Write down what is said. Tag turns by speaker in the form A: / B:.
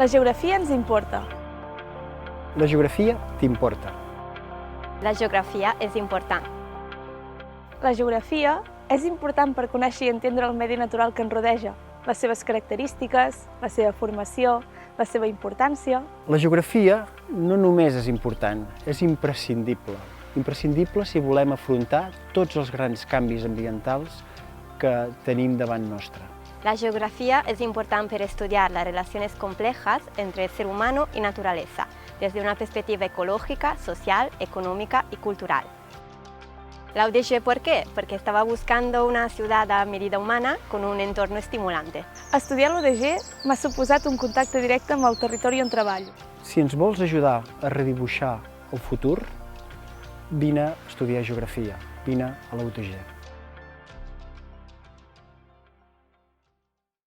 A: La geografia ens importa.
B: La geografia t'importa.
C: La geografia és important.
A: La geografia és important per conèixer i entendre el medi natural que ens rodeja, les seves característiques, la seva formació, la seva importància.
B: La geografia no només és important, és imprescindible. Imprescindible si volem afrontar tots els grans canvis ambientals que tenim davant nostre.
C: La geografía es importante para estudiar las relaciones complejas entre el ser humano y naturaleza, desde una perspectiva ecológica, social, económica y cultural. La UDG, ¿por qué? Porque estaba buscando una ciudad a medida humana con un entorno estimulante.
A: Estudiar l'UDG m'ha suposat un contacte directe amb el territori on treballo.
B: Si ens vols ajudar a redibuixar el futur, vine a estudiar geografia, vine a la UTG.